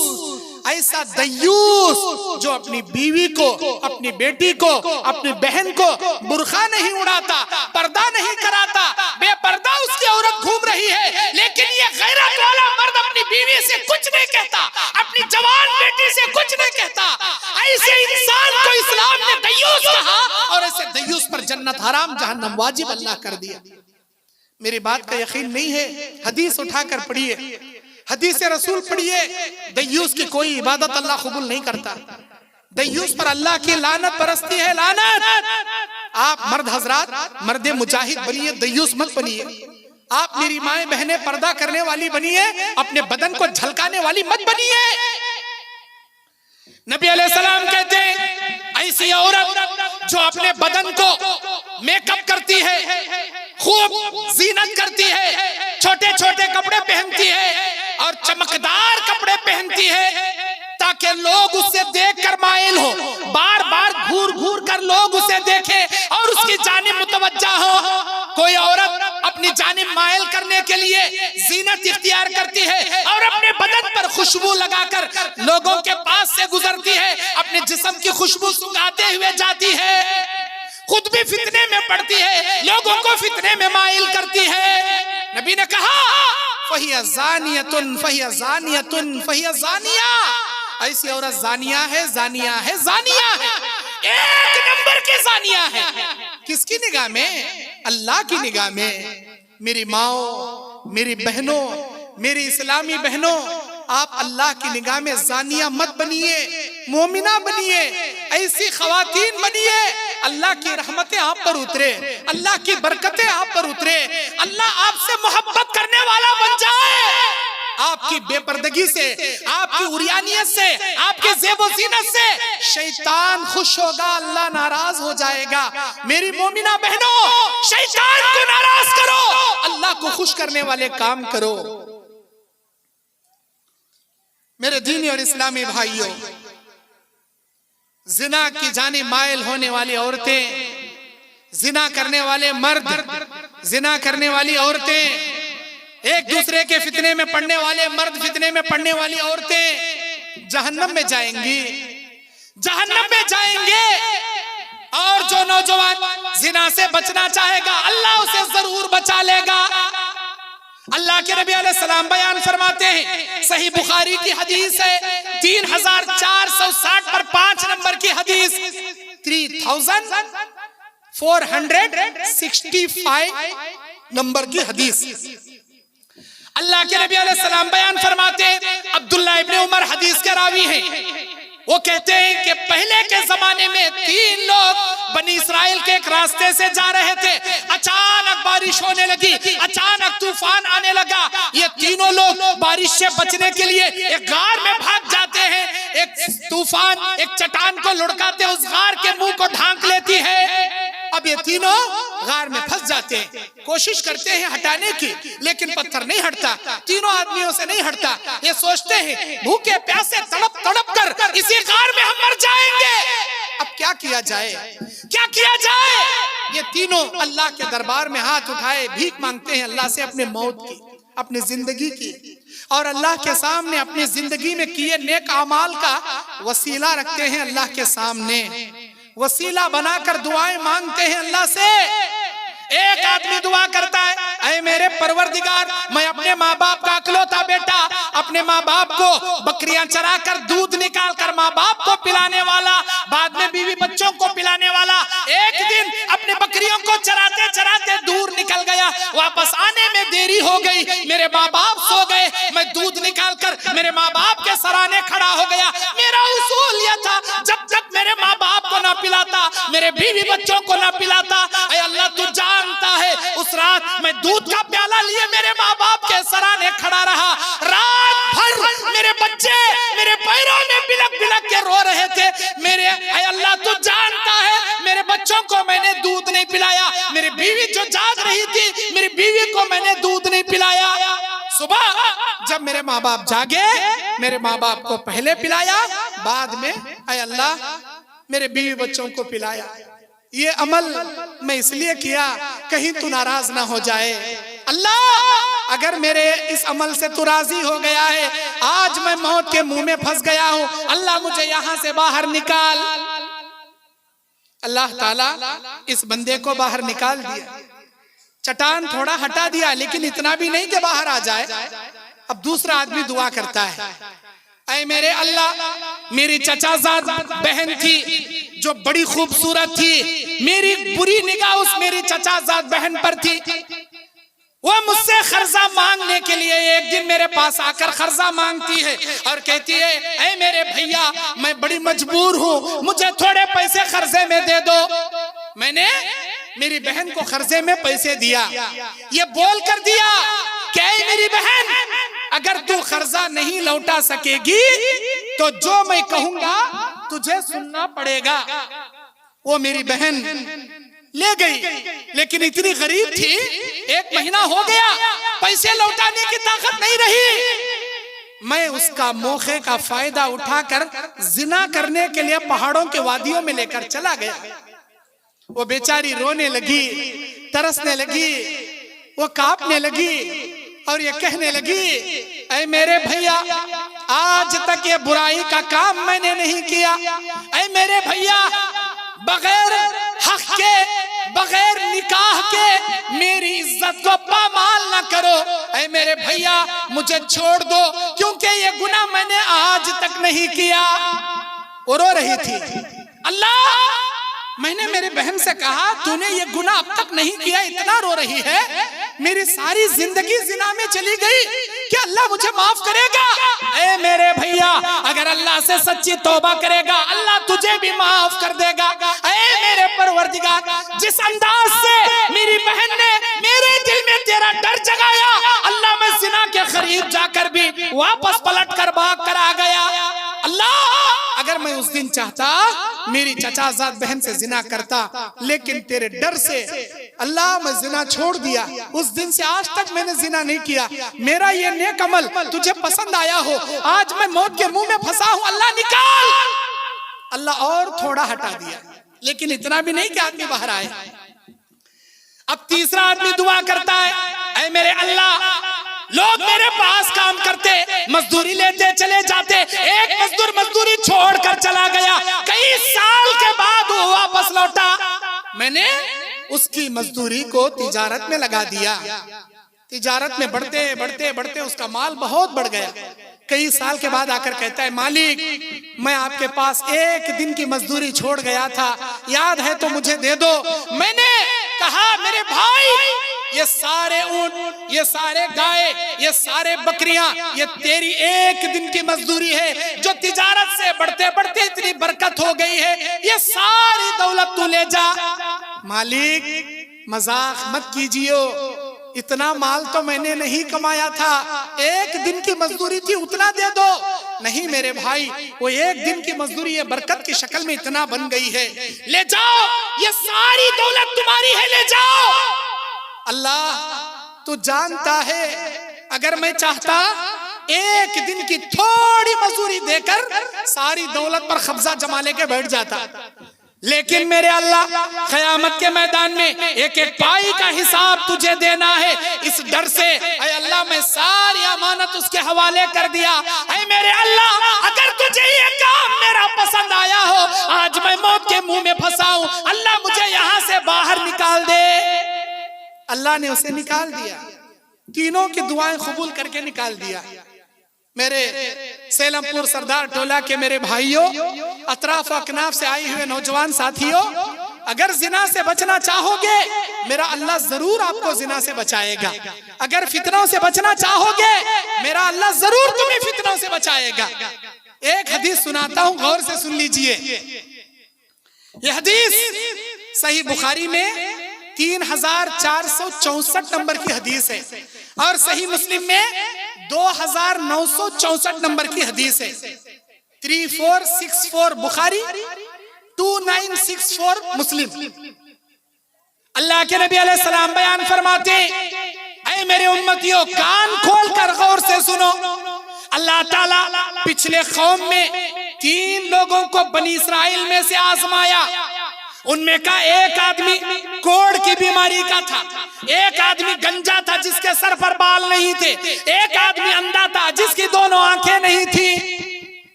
ऐसा दयूस जो अपनी बीवी को, अपनी बेटी को, अपनी बहन को बुर्खा नहीं उड़ाता, पर्दा नहीं कराता, बेपर्दा उसकी औरत घूम रही है, लेकिन ये गैरत वाला मर्द अपनी बीवी से कुछ नहीं कहता, अपनी जवान बेटी से कुछ नहीं कहता। ऐसे इंसान को इस्लाम ने दयूस कहा, और ऐसे दयूस पर जन्नत हराम, जहन्नम वाजिब अल्लाह कर दिया। मेरी बात का यकीन नहीं है, हदीस उठाकर पढ़िए, हदीस रसूल पढ़िए। दयूस की कोई इबादत अल्लाह कबूल नहीं करता। दयूस पर अल्लाह की लानत बरसती है, लानत। आप मर्द हजरात, मर्द मुजाहिद बनिए, दयूस मत बनिए। आप मेरी माएं बहनें पर्दा करने वाली बनिए, अपने बदन को झलकाने वाली मत बनिए। नबी अलैहिस्सलाम कहते हैं, ऐसी औरत जो अपने बदन को मेकअप करती है, खूब जीनत करती है, छोटे छोटे कपड़े पहनती है और चमकदार कपड़े पहनती है, ताकि लोग उससे देखकर माइल हो, बार बार घूर घूर कर लोग उसे देखें और उसकी जानिब मुतवज्जा हो। कोई औरत अपनी जानिब माइल करने के लिए जीनत इख्तियार करती है और अपने बदन पर खुशबू लगाकर लोगों के पास से गुजरती है, अपने जिस्म की खुशबू सुंघाते हुए जाती है, खुद भी फितने में पड़ती है, लोगों को फितने में माइल करती है। नबी ने कहा, फहिया ज़ानियतुन फहिया ज़ानियतुन फहिया ज़ानिया, ऐसी औरत ज़ानिया है, ज़ानिया है, ज़ानिया है, एक नंबर के ज़ानिया है। किसकी निगाह में? अल्लाह की निगाह में। मेरी माओ, मेरी बहनों, मेरी इस्लामी बहनों, आप अल्लाह की निगाह में ज़ानिया मत बनिए, मोमिना बनिए, ऐसी खवातीन बनिए। अल्लाह की रहमतें आप पर उतरे, अल्लाह की बरकतें आप पर उतरे, अल्लाह आपसे मोहब्बत करने वाला बन जाए। आपकी बेपर्दगी से, आपकी उरियानियत से, आपके ज़ेब व ज़ीनत से शैतान खुश होगा, अल्लाह नाराज हो जाएगा। मेरी मोमिना बहनों, शैतान को नाराज करो, अल्लाह को खुश करने वाले काम करो। मेरे दीनी और इस्लामी भाइयों, जिना की जाने माइल होने वाली औरतें, जिना करने वाले मर्द, जिना करने वाली औरतें, एक दूसरे के फितने में पड़ने वाले मर्द, फितने में पड़ने वाली औरतें जहन्नम में जाएंगी, जहन्नम में जाएंगे। और जो नौजवान जिना से बचना चाहेगा, अल्लाह उसे जरूर बचा लेगा। अल्लाह के नबी अलैहिस्सलाम बयान फरमाते हैं, सही बुखारी की हदीस है, 3460 पर 5 नंबर की हदीस, 3465 नंबर की हदीस। अल्लाह के नबी अलैहिस्सलाम बयान फरमाते हैं, अब्दुल्लाह इब्ने उमर हदीस के रावी हैं, वो कहते हैं कि पहले के जमाने में 3 लोग बनी इस्राइल के एक रास्ते से जा रहे थे, अचानक बारिश होने लगी, अचानक तूफान आने लगा। ये तीनों लोग बारिश से बचने के लिए एक गार में भाग जाते हैं, एक तूफान एक चट्टान को लुढ़काते उस गार के मुंह को ढांक लेती है। अब ये तीनों गार में फंस जाते हैं, कोशिश करते हैं हटाने की, लेकिन पत्थर नहीं हटता, तीनों आदमियों से नहीं हटता। ये सोचते हैं भूखे प्यासे तड़प तड़प कर इसी गार में हम मर जाएंगे। अब क्या किया जाए, क्या किया जाए? ये तीनों अल्लाह के दरबार में हाथ उठाए भीख मांगते हैं अल्लाह से अपने मौत की, अपनी जिंदगी की, और अल्लाह के सामने अपनी जिंदगी में किए नेक अमाल का वसीला रखते हैं अल्लाह के सामने, वसीला बनाकर दुआएं मांगते हैं अल्लाह से। एक आदमी दुआ करता है, ऐ मेरे परवरदिगार, मैं अपने माँ बाप का अकलौता बेटा, अपने माँ बाप को बकरियां चरा कर दूध निकाल कर माँ बाप को पिलाने वाला, बाद में बीवी बच्चों को पिलाने वाला, एक दिन अपने बकरियों को चराते चराते दूर निकल गया, वापस आने में देरी हो गई, मेरे माँ बाप सो गए, मैं दूध निकाल कर मेरे माँ बाप के सराहने खड़ा हो गया। मेरा उसूल यह था, जब तक मेरे माँ बाप को ना पिलाता, मेरे बीवी बच्चों को ना पिलाता, ऐ अल्लाह तू जानता है, उस रात मैं दूध का प्याला लिए मेरे माँ बाप के सराहने खड़ा रहा, रात भर मेरे बच्चे मेरे पैरों में बिलक बिलक के रो रहे थे। मेरे ऐ अल्लाह तू जानता है, मेरे बच्चों को मैंने दूध नहीं पिलाया, मेरी बीवी जो जाग रही थी, मेरी बीवी को मैंने दूध नहीं पिलाया। सुबह जब मेरे माँ बाप जागे, मेरे माँ बाप को पहले पिलाया, बाद में ऐ अल्लाह मेरे बीवी बच्चों को पिलाया। ये अमल मैं इसलिए किया कहीं तू नाराज ना हो जाए। अल्लाह अगर मेरे इस अमल से तू राजी हो गया है, आज मैं मौत के मुंह में फंस गया हूँ, अल्लाह मुझे यहाँ से बाहर निकाल। अल्लाह ताला इस बंदे को बाहर निकाल दिया, चट्टान थोड़ा हटा दिया, लेकिन इतना भी नहीं कि बाहर आ जाए। अब दूसरा आदमी दुआ करता है, ऐ मेरे अल्लाह, मेरी चचाजाद बहन थी जो बड़ी खूबसूरत थी, मेरी बुरी निगाह उस मेरी चचाजाद बहन पर थी, वो मुझसे खर्जा मांगने के लिए एक दिन मेरे पास आकर खर्जा मांगती है और कहती है, ऐ मेरे भैया, मैं बड़ी मजबूर हूँ, मुझे थोड़े पैसे खर्जे में दे दो। मैंने मेरी बहन को खर्जे में पैसे दिया, ये बोल कर दिया कि ऐ मेरी बहन, अगर तू खर्जा नहीं लौटा सकेगी तो जो मैं कहूंगा तुझे सुनना पड़ेगा। वो मेरी बहन ले गई, लेकिन इतनी गरीब थी, 1 महीना हो गया, पैसे लौटाने की ताकत नहीं रही। मैं उसका मौके का फायदा उठाकर जिना करने के लिए पहाड़ों के वादियों में लेकर चला गया। वो बेचारी रोने लगी, तरसने लगी, वो कांपने लगी और ये कहने लगी, ऐ मेरे भैया, आज तक ये बुराई का काम मैंने नहीं किया, ऐ मेरे भैया, बगैर हक के, बगैर निकाह के मेरी इज्जत को पामाल न करो, ऐ मेरे भैया मुझे छोड़ दो, क्योंकि ये गुनाह मैंने आज तक नहीं किया। वो रो रही थी, अल्लाह, मैंने मेरी बहन से कहा तूने ये गुनाह अब तक नहीं किया, इतना रो रही है, मेरी सारी जिंदगी जिना में चली गई, क्या अल्लाह मुझे माफ करेगा? ऐ मेरे भैया, अगर अल्लाह से सच्ची तौबा करेगा, अल्लाह तुझे भी माफ कर देगा। ऐ मेरे परवरदिगार, जिस अंदाज से मेरी बहन ने मेरे दिल में तेरा डर जगाया, अल्लाह मैं जिना के करीब जाकर भी वापस पलट कर भाग कर आ गया। अल्लाह, अगर मैं उस दिन चाहता मेरी चचाजाद बहन से जिना करता, लेकिन तेरे डर से अल्लाह मैं जिना छोड़ दिया, उस दिन से आज तक मैंने जिना नहीं किया। मेरा ये नेक अमल तुझे पसंद आया हो, आज मैं मौत के मुंह में फंसा हूं, अल्लाह निकाल। अल्लाह और थोड़ा हटा दिया, लेकिन इतना भी नहीं कि आदमी बाहर आए। अब तीसरा आदमी दुआ करता है, ऐ मेरे अल्लाह, लोग मेरे पास काम करते, मजदूरी लेते चले जाते, एक मजदूर मजदूरी छोड़कर चला गया, कई साल के बाद वो वापस लौटा, मैंने उसकी मजदूरी को तिजारत में लगा दिया। तिजारत में बढ़ते बढ़ते बढ़ते उसका माल बहुत बढ़ गया। कई साल के बाद आकर कहता है, मालिक, मैं आपके पास 1 दिन की मजदूरी छोड़ गया था, याद है तो मुझे दे दो। मैंने कहा, मेरे भाई, ये सारे ऊंट, ये सारे गाय, ये सारे बकरियां, ये तेरी 1 दिन की मजदूरी है, जो तिजारत से बढ़ते बढ़ते इतनी बरकत हो गई है, ये सारी दौलत तू ले जा। मालिक, मजाक मत कीजिए, इतना माल तो मैंने नहीं कमाया था, एक दिन की मजदूरी थी, उतना दे दो। नहीं मेरे भाई, वो एक दिन की मजदूरी ये बरकत की शक्ल में इतना बन गई है, ले जाओ, ये सारी दौलत तुम्हारी है, ले जाओ। अल्लाह तू जानता है, अगर मैं चाहता एक दिन की थोड़ी मजदूरी देकर सारी दौलत पर कब्जा जमा लेके बैठ जाता, लेकिन मेरे अल्लाह क़यामत के मैदान में एक एक पाई का हिसाब तुझे देना है। इस डर से ऐ अल्लाह मैं सारी अमानत उसके हवाले कर दिया। ऐ मेरे अल्लाह, अगर तुझे ये काम मेरा पसंद आया हो, आज मैं मौत के मुंह में फंसा हूं, अल्लाह मुझे यहां से बाहर निकाल दे। अल्लाह ने उसे निकाल दिया, तीनों की दुआएं कबूल करके निकाल दिया। मेरे सेलमपुर सरदार टोला के मेरे भाइयों, अतराफ अकनाफ से आए हुए नौजवान साथियों, अगर जिना से बचना चाहोगे, मेरा अल्लाह जरूर आपको जिना से बचाएगा। अगर फितनों से बचना चाहोगे, मेरा अल्लाह जरूर तुम्हें फितनों से बचाएगा। एक हदीस सुनाता हूं, गौर से सुन लीजिए। यह हदीस सही बुखारी में 3464 नंबर की हदीस है और सही मुस्लिम में 2964 नंबर की हदीस है। 3464 बुखारी, 2964 मुस्लिम। अल्लाह के नबी अलैहि सलाम बयान फरमाते, ऐ मेरे उम्मतियों, कान खोल कर गौर से सुनो। अल्लाह ताला पिछले कौम में 3 लोगों को बनी इस्राइल में से आजमाया। उनमें का एक आदमी कोढ़ की बीमारी का था, एक आदमी गंजा था जिसके सर पर बाल नहीं थे, एक आदमी अंधा था जिसकी दोनों आंखें नहीं थी।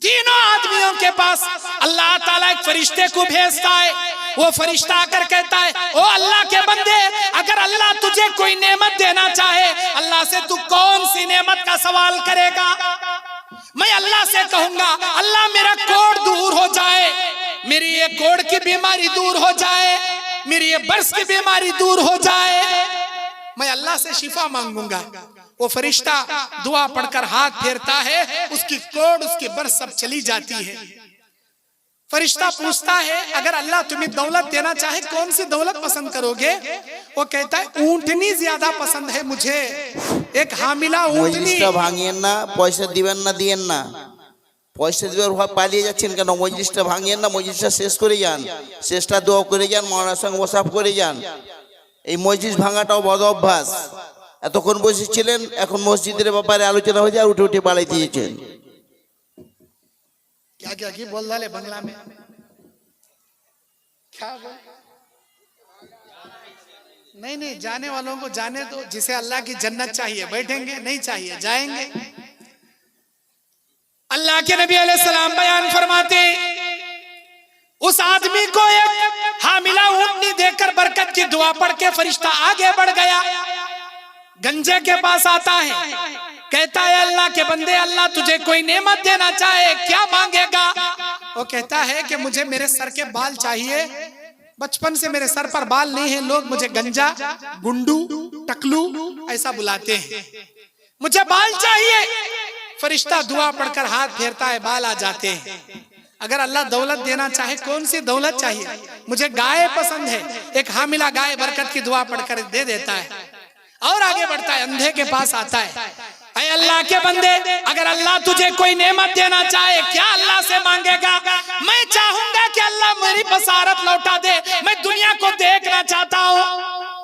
तीनों आदमियों के पास अल्लाह ताला एक फरिश्ते को भेजता है। वो फरिश्ता आकर कहता है, ओ अल्लाह के बंदे, अगर अल्लाह तुझे कोई नेमत देना चाहे, अल्लाह से तू कौन सी नेमत का सवाल करेगा? मैं अल्लाह से कहूंगा, अल्लाह मेरा कोढ़ दूर हो जाए, मेरी ये कोढ़ की बीमारी दूर हो जाए, मेरी ये बर्स की बीमारी दूर हो जाए, मैं अल्लाह से शिफा मांगूंगा। वो फरिश्ता दुआ पढ़कर हाथ फेरता है, उसकी कोढ़, उसकी बर्स सब चली जाती है। फरिश्ता पूछता है, अगर अल्लाह तुम्हें दौलत देना चाहे, कौन सी दौलत पसंद करोगे? वो कहता है, ऊंटनी ज्यादा पसंद है मुझे, एक हामिला ऊंटनी। ভাঙিয়েন না, পয়সা দিবেন না, দিয়েন না, পয়সা দিবার ভাব পালিয়ে যাচ্ছেন কেন? মজলিসটা ভাঙিয়েন না, মজলিসটা শেষ করে যান, শেষটা দোয়া করে যান, মওলানার সঙ্গে ওয়াসাফ করে যান। এই মজলিস ভাঙাটাও বদ অভ্যাস। এতক্ষণ বসেছিলেন, এখন মসজিদের ব্যাপারে আলোচনা হয়েছে আর উঠে উঠে পালাই দিয়েছেন। क्या क्या की बोल डाले बंगला में, क्या बोल? नहीं, जाने वालों को जाने दो, जिसे अल्लाह की जन्नत चाहिए बैठेंगे, नहीं चाहिए जाएंगे। अल्लाह के नबी अलैहिस्सलाम बयान फरमाते, उस आदमी को एक हामिला ऊंटनी देकर बरकत की दुआ पढ़ के फरिश्ता आगे बढ़ गया। गंजे के पास आता है, कहता है, अल्लाह के बंदे, अल्लाह तुझे कोई नेमत देना चाहे, क्या मांगेगा? वो कहता है कि मुझे मेरे सर के बाल चाहिए, बचपन से मेरे सर पर बाल नहीं है, लोग मुझे गंजा, गुंडू, टकलू ऐसा बुलाते हैं, मुझे बाल चाहिए। फरिश्ता दुआ पढ़कर हाथ फेरता है, बाल आ जाते हैं। अगर अल्लाह दौलत देना चाहे, कौन सी दौलत चाहिए? मुझे गाय पसंद है, एक हामिला गाय बरकत की दुआ पढ़कर दे देता है और आगे बढ़ता है। अंधे के पास आता है, ऐ अल्लाह के बंदे, अगर अल्लाह तुझे कोई नेमत देना चाहे, क्या अल्लाह से मांगेगा? मैं चाहूंगा कि अल्लाह मेरी बसारत लौटा दे, मैं दुनिया को देखना चाहता हूँ।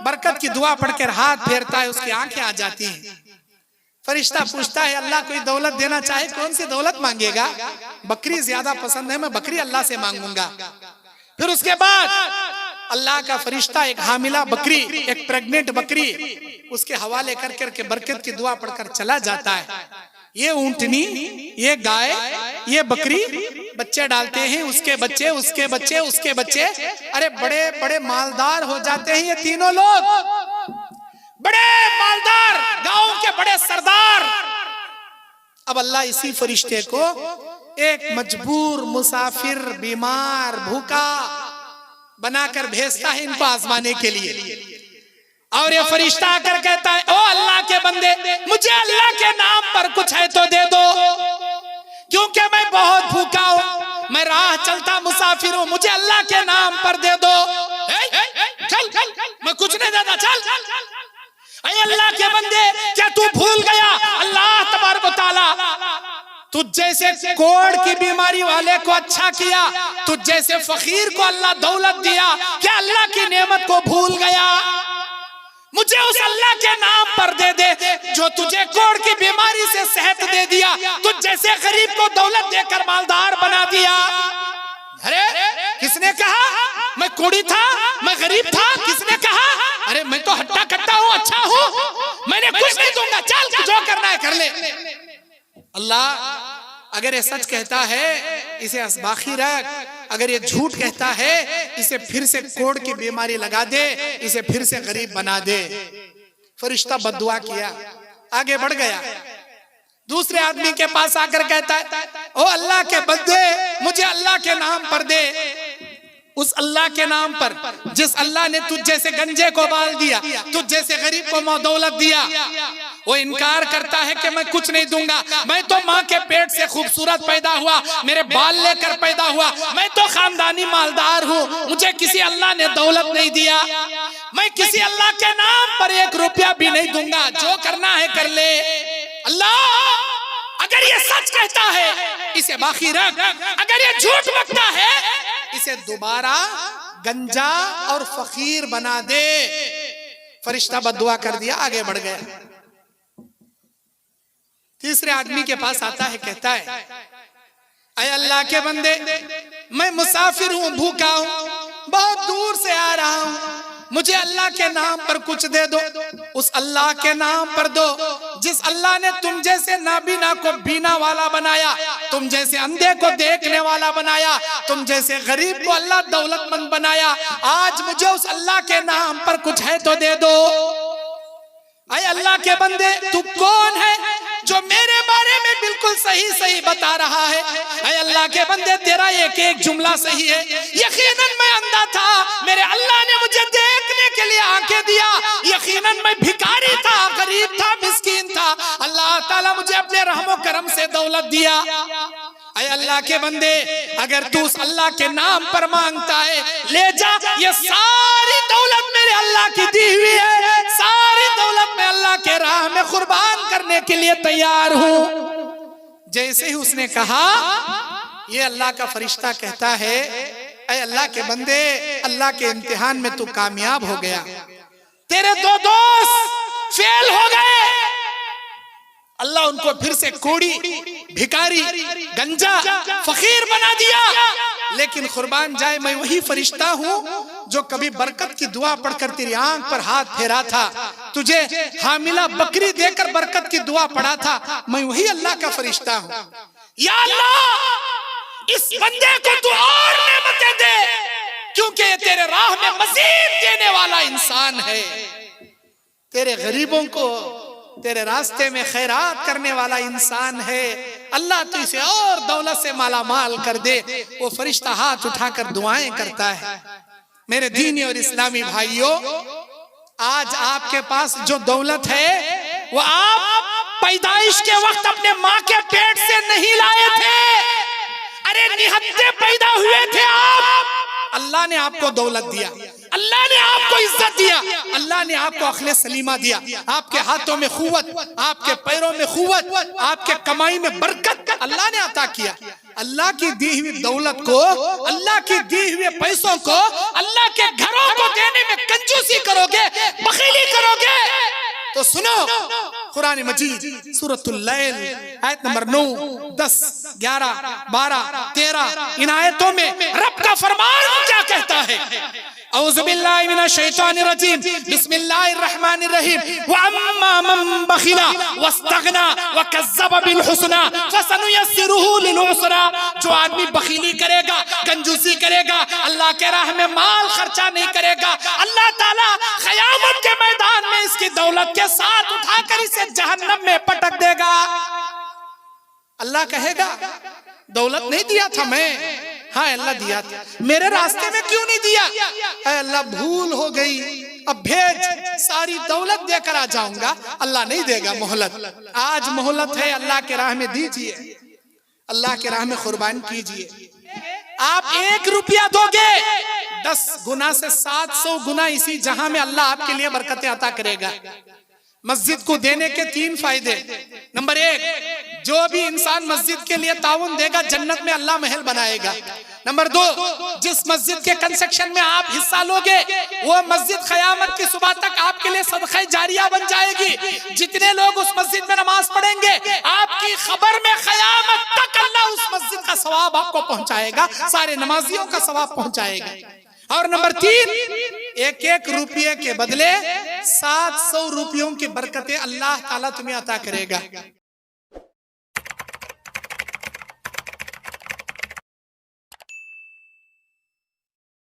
बरकत की दुआ पढ़कर हाथ फेरता है, उसकी आंखें आ जाती हैं। फरिश्ता पूछता है, अल्लाह कोई दौलत देना चाहे, कौन सी दौलत मांगेगा? बकरी ज्यादा पसंद है, मैं बकरी अल्लाह से मांगूंगा। फिर उसके बाद अल्लाह का फरिश्ता एक हामिला बकरी, एक प्रेग्नेंट बकरी उसके हवाले कर करके बरकत की दुआ पढ़कर चला जाता है। ये ऊंटनी, ये गाय, ये बकरी बच्चे डालते हैं, उसके बच्चे, उसके बच्चे, उसके बच्चे, अरे बड़े बड़े मालदार हो जाते हैं ये तीनों लोग, बड़े मालदार, गांव के बड़े सरदार। अब अल्लाह इसी फरिश्ते को एक मजबूर मुसाफिर, बीमार, भूखा बनाकर भेजता है इनको आजमाने के लिए। और ये फरिश्ता आकर कहता है, ओ अल्लाह के बंदे, मुझे अल्लाह के नाम पर कुछ है तो दे दो, क्योंकि मैं बहुत भूखा हूँ, मैं राह चलता मुसाफिर हूँ, मुझे अल्लाह के नाम पर दे दो। चल, मैं कुछ नहीं देता, चल। ऐ अल्लाह के बंदे, क्या तू भूल गया अल्लाह तबारक व तआला तुझ जैसे कोढ़ की बीमारी वाले को अच्छा किया, तुझ जैसे फकीर को अल्लाह दौलत दिया, क्या अल्लाह की नेमत को भूल गया? मुझे उस अल्लाह के नाम पर दे दे जो तुझे कोढ़ की बीमारी से सेहत दे दिया, तुझ जैसे गरीब को दौलत देकर मालदार बना दिया। अरे किसने कहा मैं कोढ़ी था, मैं गरीब था? किसने कहा? अरे मैं तो हट्टा कट्टा हूँ, अच्छा हूँ, मैंने कुछ नहीं दूंगा, चल जो करना है कर ले। अल्लाह अगर ये सच कहता है इसे असबाखी रख, अगर ये झूठ कहता है इसे फिर से कोढ़ की बीमारी लगा दे, इसे फिर से गरीब बना दे। फरिश्ता बद्दुआ किया, आगे बढ़ गया। दूसरे आदमी के पास आकर कहता है ओ अल्लाह के बंदे, मुझे अल्लाह के नाम पर दे, उस अल्लाह के नाम पर जिस अल्लाह ने तुझ जैसे गंजे को बाल दिया, तुझ जैसे गरीब को दौलत दिया। वो इनकार करता है कि मैं कुछ नहीं दूंगा, मैं तो माँ के पेट से खूबसूरत पैदा हुआ, मेरे बाल लेकर पैदा हुआ, मैं तो खानदानी मालदार हूँ, मुझे किसी अल्लाह ने दौलत नहीं दिया, मैं किसी अल्लाह के नाम पर 1 रुपया भी नहीं दूंगा, जो करना है कर ले। अल्लाह अगर ये सच कहता है इसे बाकी रख, अगर ये झूठ बकता है इसे दोबारा गंजा और फकीर बना दे। फरिश्ता बद्दुआ कर दिया, आगे बढ़ गया। तीसरे आदमी के पास आता है, कहता है ऐ अल्लाह के बंदे, मैं मुसाफिर हूँ, भूखा हूँ, बहुत दूर से आ रहा हूँ, मुझे अल्लाह के नाम पर कुछ दे दो, उस अल्लाह के नाम पर दो जिस अल्लाह ने तुम जैसे नाबीना को बीना वाला बनाया, तुम जैसे अंधे को देखने वाला बनाया, तुम जैसे गरीब को अल्लाह दौलतमंद बनाया। आज मुझे उस अल्लाह के नाम पर कुछ है तो दे दो। ऐ अल्लाह के बंदे, तू कौन है जो मेरे बारे में बिल्कुल सही सही बता रहा है? ऐ अल्लाह के बंदे, तेरा एक एक जुमला सही है। यकीनन मैं अंधा था, मेरे अल्लाह ने मुझे देखने के लिए आंखें दिया, यकीनन मैं भिखारी था, गरीब था, मिस्कीन था, अल्लाह ताला मुझे अपने रहमो करम से दौलत दिया। ऐ अल्लाह के बंदे, अगर तू उस अल्लाह के नाम पर मांगता है, ले जा, ये सारी दौलत मेरे अल्लाह की दी हुई है, सारी दौलत मैं अल्लाह के राह में कुर्बान करने के लिए तैयार हूँ। जैसे ही उसने कहा, ये अल्लाह का फरिश्ता कहता है ऐ अल्लाह के बंदे, अल्लाह के इम्तिहान में तू कामयाब हो गया, तेरे 2 दोस्त फेल हो गए। अल्लाह उनको फिर से कोड़ी, भिखारी, गंजा, फकीर बना दिया। लेकिन कुर्बान जाए, मैं वही फरिश्ता हूँ जो कभी बरकत की दुआ पढ़कर तेरी आंख पर हाथ फेरा था, तुझे हामिला बकरी देकर बरकत की दुआ पढ़ा था, मैं वही अल्लाह का फरिश्ता हूँ। या अल्लाह, इस बंदे को तू और नेमतें दे, क्योंकि ये तेरे राह में मजीद देने वाला इंसान है, तेरे गरीबों को तेरे रास्ते में खैरात करने वाला इंसान है। अल्लाह तो इसे और दौलत से मालामाल कर दे। वो फरिश्ता हाथ उठाकर दुआएं करता है। मेरे दीनी और इस्लामी भाइयों, आज आपके पास जो दौलत है वो आप पैदाइश के वक्त अपने माँ के पेट से नहीं लाए थे। अरे निहत्ते पैदा हुए थे आप, अल्लाह ने आपको दौलत दिया, अल्लाह ने आपको इज्जत दिया, अल्लाह ने आपको अखले सलीमा दिया, आपके हाथों में खुव्वत, आपके पैरों में खुव्वत, आपके कमाई में बरकत अल्लाह ने अता किया। अल्लाह की दी हुई दौलत को, अल्लाह की दी हुए पैसों को अल्लाह के घरों को देने में कंजूसी करोगे, बखीली करोगे तो सुनो, कुरान मजीद सूरतुल लैल आयत नंबर 9, 10, 11, 12, 13 इन आयतों में रब का फरमान क्या कहता है? औज़ु बिल्लाहि मिनश शैतानिर रजीम, बिस्मिल्लाहिर रहमानिर रहीम। व अम्मा मन बखिला वस्तगना व कज़्ज़ब बिल हुस्ना फसनुयस्सिरुहु लिल उसरा। जो आदमी बखीली करेगा, कंजूसी करेगा, अल्लाह के राह में माल खर्चा नहीं करेगा, अल्लाह ताला क़यामत के मैदान में इसकी दौलत के साथ उठाकर इसे जहन्नम में पटक देगा। अल्लाह कहेगा दौलत नहीं दिया था मैं? हाँ अल्लाह दिया था। मेरे रास्ते में क्यों नहीं दिया? अल्लाह भूल हो गई, अब भेज, सारी दौलत देकर आ जाऊंगा। अल्लाह नहीं देगा मोहलत। आज मोहलत है, अल्लाह के राह में दीजिए, अल्लाह के राह में कुर्बान कीजिए। आप 1 रुपया दोगे, 10 गुना से 700 गुना इसी जहां में अल्लाह आपके लिए बरकतें अता करेगा। मस्जिद को देने के 3 फायदे। नंबर 1, जो भी इंसान मस्जिद के लिए ताउन देगा जन्नत में अल्लाह महल बनाएगा। नंबर 2, जिस मस्जिद के कंस्ट्रक्शन में आप हिस्सा लोगे वो मस्जिद क़यामत की सुबह तक आपके लिए सदक़ा जारिया बन जाएगी। जितने लोग उस मस्जिद में नमाज पढ़ेंगे आपकी खबर में क़यामत तक अल्लाह उस मस्जिद का सवाब आपको पहुंचाएगा, सारे नमाजियों का सवाब पहुंचाएगा। और नंबर 3, 1-1 रुपये के बदले 700 रुपयों की बरकतें अल्लाह ताला तुम्हें अता करेगा।